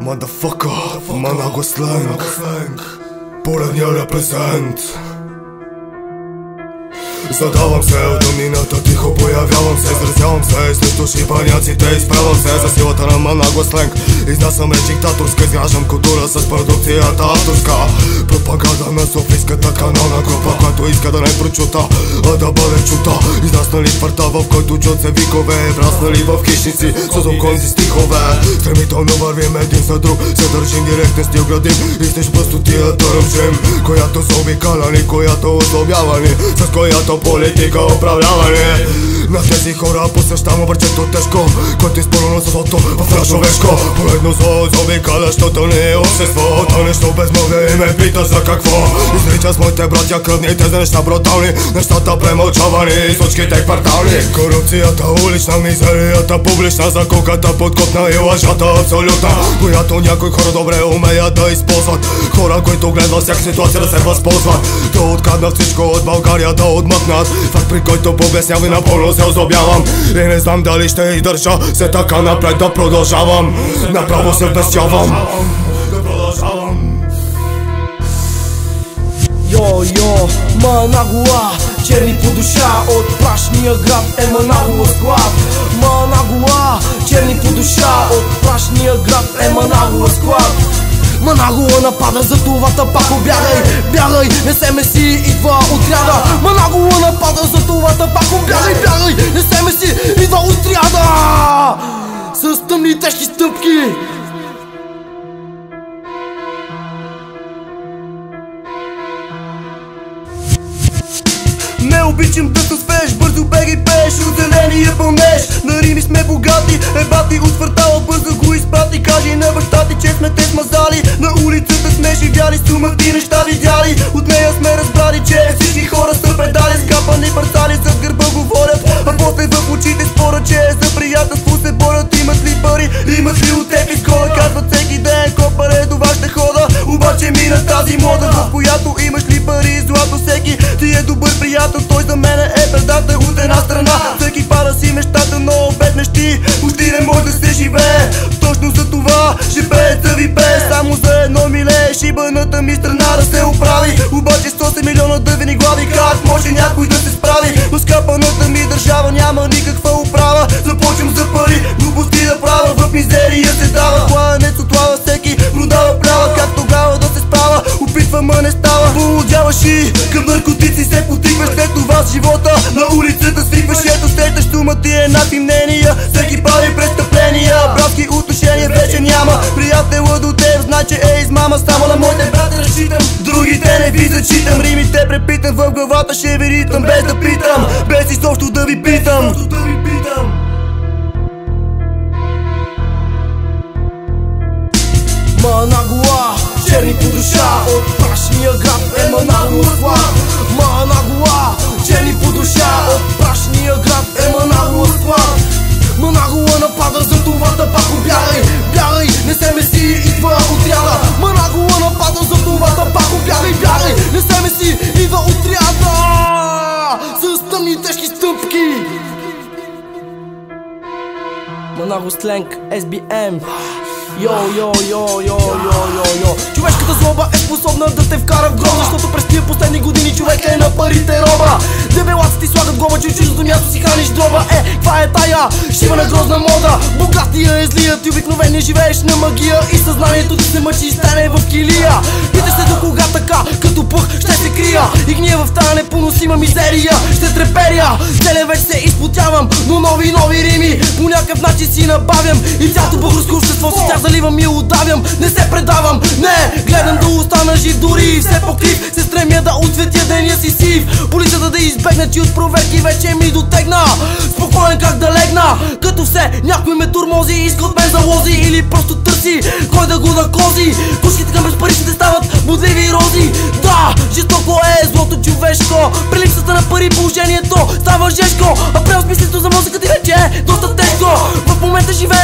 Motherfucker, Manago slang. Поредния репрезент. Задавам се от домината, тихо появявам се, изразявам се срещу шибаняците, изправям се за силата на Мanago сленг. Изнасяме диктаторска, изграждам култура с продукцията авторска. Пропаганда на софийската канална група, която иска да не прочута, а да бъде чута. Израснали в квартал, в който чут се викове, враснали в хищници с околните стихове. Стремително вървим един за друг, се държим директен стил градим, и с простотията ръмжим, която заобикаляни, която озлобявани, с която политика управляване. На тези хора посещам обръчето тежко, който изпълнено с злото в човешко. Поредно зло заобикалящото ни общество, то нещо безмълвие и ме пита за какво. Изрича с моите братя кръвните за неща брутални, нещата премълчавани, случките квартални. Корупцията улична, мизерията публична, закуката подкупна и лъжата абсолютна, която някои хора добре умеят да използват. Хора, които гледат всяка ситуация да се възползват, да откраднат всичко от България, да отмъкнат. Факт, при който пообяснявам и напълно се озлобявам. И не знам дали ще издържа, се така напред да продължавам. Направо се вбесявам. Йо, Manago, черни по душа, от прашния град е Manago склад. Manago, черни по душа, от прашния град е Manago склад. Manago напада, за това пак обягай, бягай, не се меси, идва отряда. Manago напада, за това пак обягай, бягай, не се меси, идва отряда. С тъмни тежки стъпки. Не обичам да се свеж, бързо бегай пеш, от зеления пълнеж. На Рими сме богати, ебати от квартала, бързо го изпрати. Кажи на баща ти, че сме те смазали. На улицата сме живяли, сумати неща видяли. От нея сме разбрали, че всички хора са предали. Скапани парцали зад гърба говорят, а после в очите спорят, че за приятелство се борят. Имат ли пари, имат ли отепи скола, казват всеки ден, копаре до вашата хода. Обаче мина тази мода, в която имаш ли пари, злато всеки ти е добър приятел. Той за мене е предател от една страна. Всеки пада си мечтата, но без мечти почти не може да се живее. Точно за това живееца ви пее, само за едно милее, шибаната ми страна да се оправи. Обаче 100 милиона дъвени глави, как може някой да се справи? Но скапаната ми държава няма никаква управа. Започвам за пари, глупости да правя, в мизерия се дава. Кладенец отлава, всеки продава права, как тогава да се справя? Опитвам, а не става. Полудяваш и към наркотици се потикваш, след това с живота на улицата свикваш. Ето срещаш сума ти еднакви мнения, всеки прави престъпления. Братски отношения вече няма, приятела до теб знай, че е измама. Само на моите брати разчитам, другите не ви зачитам. Римите препитам, в главата ще ви ритам, без да питам, без изобщо да ви питам. Manago, черни по душа, от прашния град е Manago склад. Manago, черни по душа, от прашния град е Manago склад. Manago напада, за това пак обягай, бягай, не се меси, идва отряда. Manago напада, за това пак обягай, бягай, не се меси, идва отряда. С тъмни тежки стъпки. Manago сленг, SBM. Йо. Човешката злоба е способна да те вкара в гроб, защото през тия последни години човек е на парите роба. Дебелаци ти слагат глоба, че чуждото място си храниш дроба. Това е тая шивана грозна мода. Богатия е злият и обикновения живееш на магия. И съзнанието ти се мъчи и стане в килия. Питаш се до кога така, като пъх ще се крия. И гния в тая непоносима мизерия ще треперя. Целия вече се изпотявам, но нови рими по някакъв начин си набавям. И цялото българско общество си тя заливам и удавям. Не се предавам, не, гледам да остана жив, дори и все по-крив. Се стремя да отсветя деня си сив. Полицията да избегне, че от проверки вече ми дотегна. Спокоен как да легна, като все някой ме турмози, иска от мен залози или просто търси кой да го накози. Пушките към безпаричните стават бодливи рози. Да, жестоко е злото човешко, при липсата на пари положението става жешко. А преосмислението за мозъка ти вече е доста тежко. В момента живее